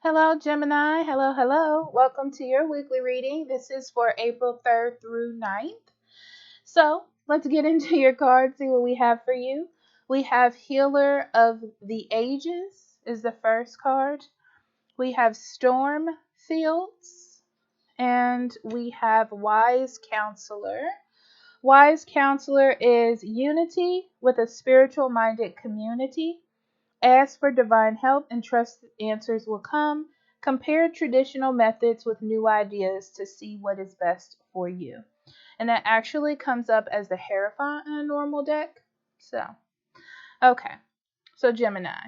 Hello, Gemini. Hello, hello. Welcome to your weekly reading. This is for April 3rd through 9th. So let's get into your cards, see what we have for you. We have Healer of the Ages is the first card. We have Storm Fields. And we have Wise Counselor. Wise Counselor is unity with a spiritual minded community. Ask for divine help and trust that answers will come. Compare traditional methods with new ideas to see what is best for you. And that actually comes up as the Hierophant in a normal deck. So, okay. So, Gemini.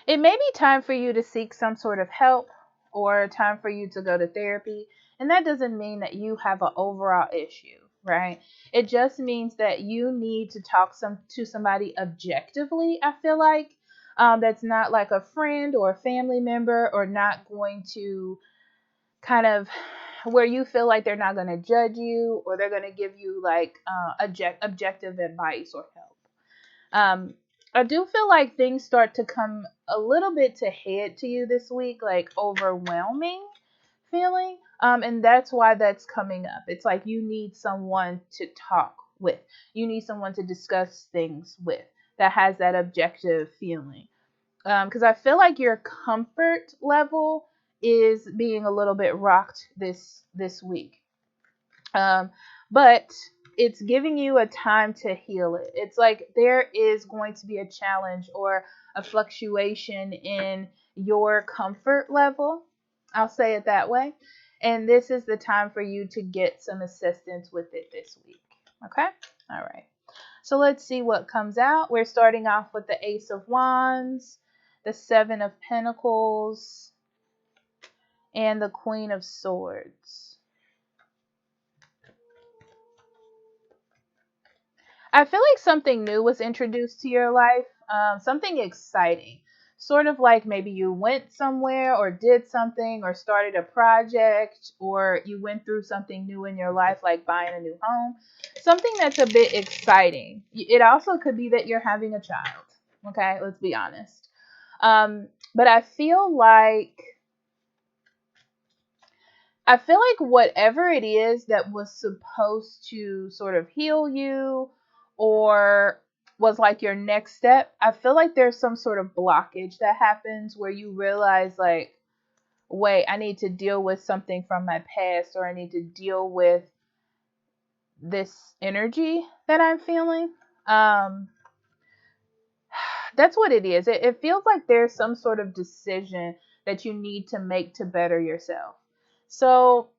It may be time for you to seek some sort of help or time for you to go to therapy. And that doesn't mean that you have an overall issue, right? It just means that you need to talk to somebody objectively, I feel like. That's not like a friend or a family member, or not going to kind of where you feel like they're not going to judge you, or they're going to give you like objective advice or help. Um, I do feel like things start to come a little bit to head to you this week, like overwhelming feeling. And that's why that's coming up. It's like you need someone to talk with. You need someone to discuss things with that has that objective feeling. Because I feel like your comfort level is being a little bit rocked this week. But it's giving you a time to heal it. It's like there is going to be a challenge or a fluctuation in your comfort level. I'll say it that way. And this is the time for you to get some assistance with it this week. Okay? All right. So let's see what comes out. We're starting off with the Ace of Wands, the Seven of Pentacles, and the Queen of Swords. I feel like something new was introduced to your life, something exciting. Sort of like maybe you went somewhere or did something or started a project, or you went through something new in your life, like buying a new home. Something that's a bit exciting. It also could be that you're having a child. Okay, let's be honest. But I feel like whatever it is that was supposed to sort of heal you or was like your next step, I feel like there's some sort of blockage that happens where you realize, like, wait, I need to deal with something from my past, or I need to deal with this energy that I'm feeling. Um, that's what it is. It feels like there's some sort of decision that you need to make to better yourself. So,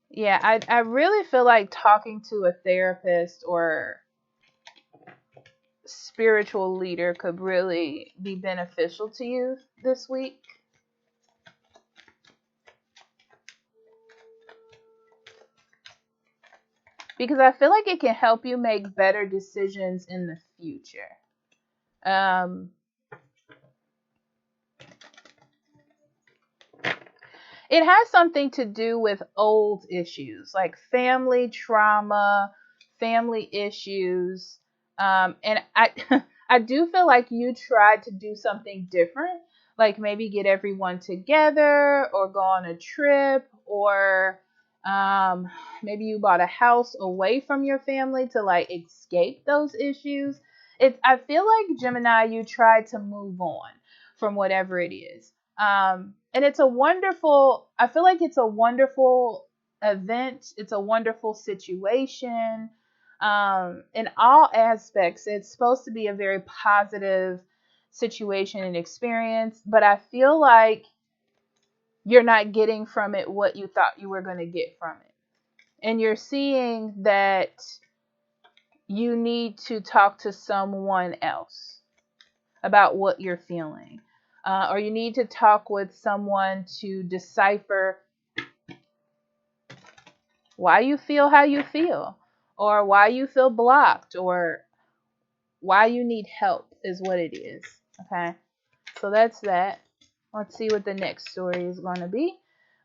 yeah, I really feel like talking to a therapist or spiritual leader could really be beneficial to you this week. Because I feel like it can help you make better decisions in the future. Um, it has something to do with old issues, like family trauma, family issues. And I, I do feel like you tried to do something different, like maybe get everyone together or go on a trip, or maybe you bought a house away from your family to like escape those issues. I feel like Gemini, you tried to move on from whatever it is. And it's a wonderful, I feel like it's a wonderful event. It's a wonderful situation. In all aspects, it's supposed to be a very positive situation and experience, but I feel like you're not getting from it what you thought you were going to get from it. And you're seeing that you need to talk to someone else about what you're feeling. Or you need to talk with someone to decipher why you feel how you feel, or why you feel blocked, or why you need help, is what it is. Okay, so that's that. Let's see what the next story is going to be.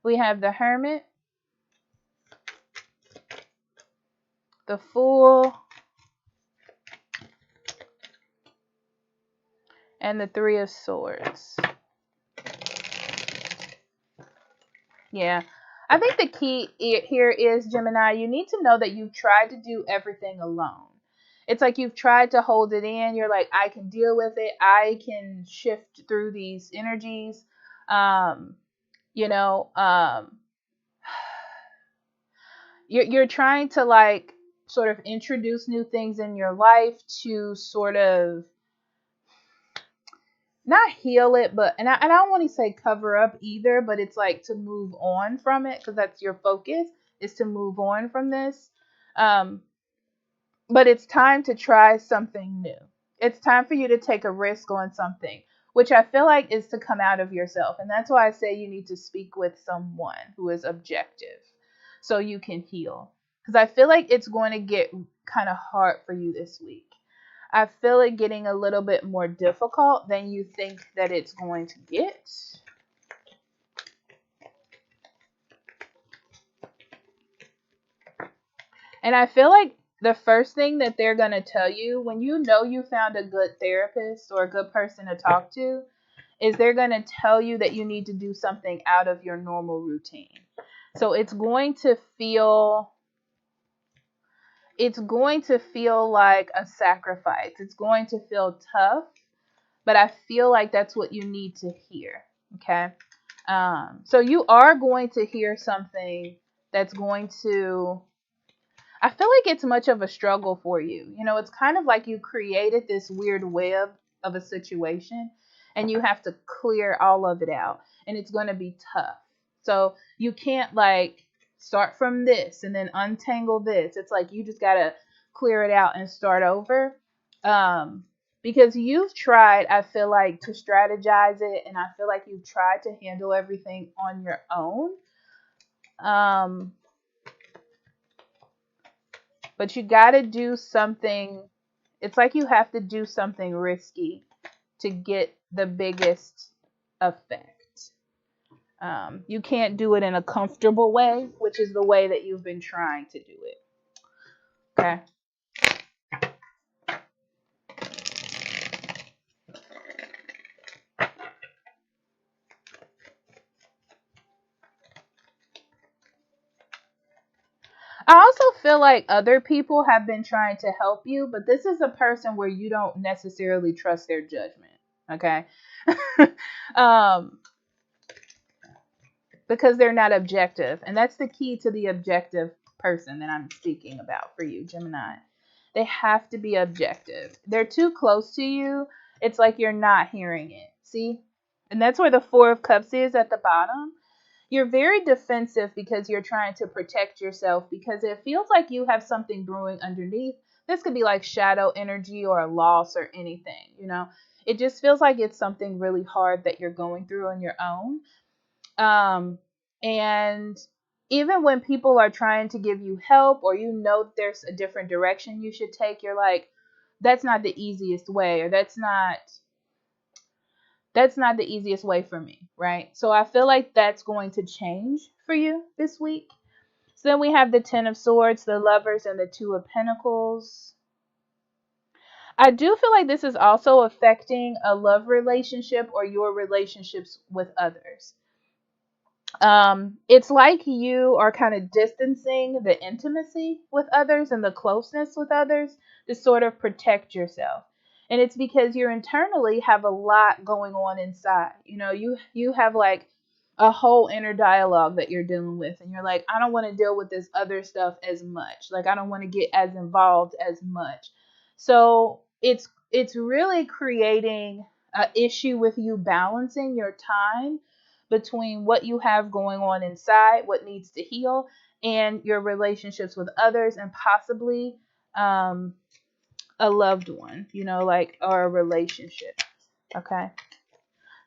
We have the Hermit, the Fool, and the Three of Swords. Yeah. I think the key here is, Gemini, you need to know that you've tried to do everything alone. It's like you've tried to hold it in. You're like, I can deal with it. I can shift through these energies. Um, you know, you're trying to like sort of introduce new things in your life to sort of not heal it, but and I don't want to say cover up either, but it's like to move on from it, because that's your focus, is to move on from this. Um, but it's time to try something new. It's time for you to take a risk on something, which I feel like is to come out of yourself. And that's why I say you need to speak with someone who is objective so you can heal. Because I feel like it's going to get kind of hard for you this week. I feel it getting a little bit more difficult than you think that it's going to get. And I feel like the first thing that they're going to tell you when you know you found a good therapist or a good person to talk to is they're going to tell you that you need to do something out of your normal routine. So it's going to feel like a sacrifice. It's going to feel tough, but I feel like that's what you need to hear. Okay. So you are going to hear something that's going to, I feel like it's much of a struggle for you. You know, it's kind of like you created this weird web of a situation and you have to clear all of it out, and it's going to be tough. So you can't like start from this and then untangle this. It's like you just got to clear it out and start over. Because you've tried, I feel like, to strategize it, and I feel like you've tried to handle everything on your own. But you got to do something. It's like you have to do something risky to get the biggest effect. You can't do it in a comfortable way, which is the way that you've been trying to do it. Okay. I also feel like other people have been trying to help you, but this is a person where you don't necessarily trust their judgment. Okay. um, because they're not objective. And that's the key to the objective person that I'm speaking about for you, Gemini. They have to be objective. They're too close to you. It's like you're not hearing it. See? And that's where the Four of Cups is at the bottom. You're very defensive because you're trying to protect yourself, because it feels like you have something brewing underneath. This could be like shadow energy or a loss or anything, you know. It just feels like it's something really hard that you're going through on your own. And even when people are trying to give you help, or you know there's a different direction you should take, you're like, that's not the easiest way, or that's not the easiest way for me, right? So I feel like that's going to change for you this week. So then we have the Ten of Swords, the Lovers, and the Two of Pentacles. I do feel like this is also affecting a love relationship or your relationships with others. It's like you are kind of distancing the intimacy with others and the closeness with others to sort of protect yourself. And it's because you internally have a lot going on inside. You know, you have like a whole inner dialogue that you're dealing with, and you're like, I don't want to deal with this other stuff as much. Like, I don't want to get as involved as much. So it's really creating an issue with you balancing your time between what you have going on inside, what needs to heal, and your relationships with others, and possibly a loved one, you know, like, or a relationship. Okay.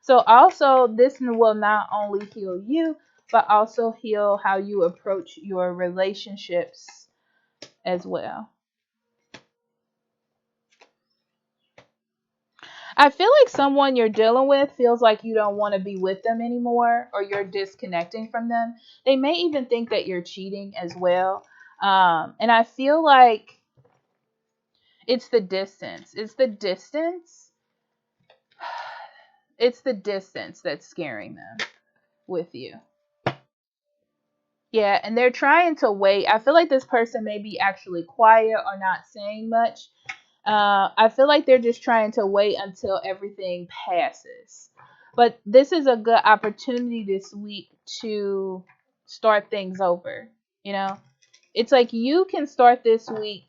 So also, this will not only heal you, but also heal how you approach your relationships as well. I feel like someone you're dealing with feels like you don't want to be with them anymore, or you're disconnecting from them. They may even think that you're cheating as well. And I feel like it's the distance. It's the distance that's scaring them with you. Yeah, and they're trying to wait. I feel like this person may be actually quiet or not saying much. I feel like they're just trying to wait until everything passes. But this is a good opportunity this week to start things over. You know, it's like you can start this week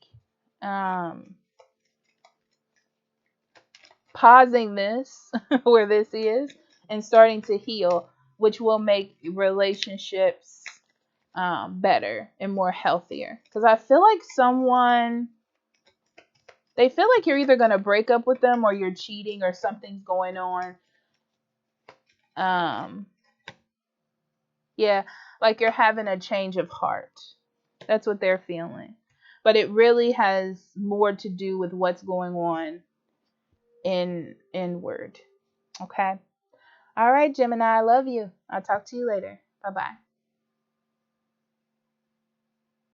pausing this where this is and starting to heal, which will make relationships better and more healthier. Because I feel like they feel like you're either going to break up with them or you're cheating or something's going on. Um, yeah, like you're having a change of heart. That's what they're feeling. But it really has more to do with what's going on inward. Okay. All right, Gemini, I love you. I'll talk to you later. Bye bye.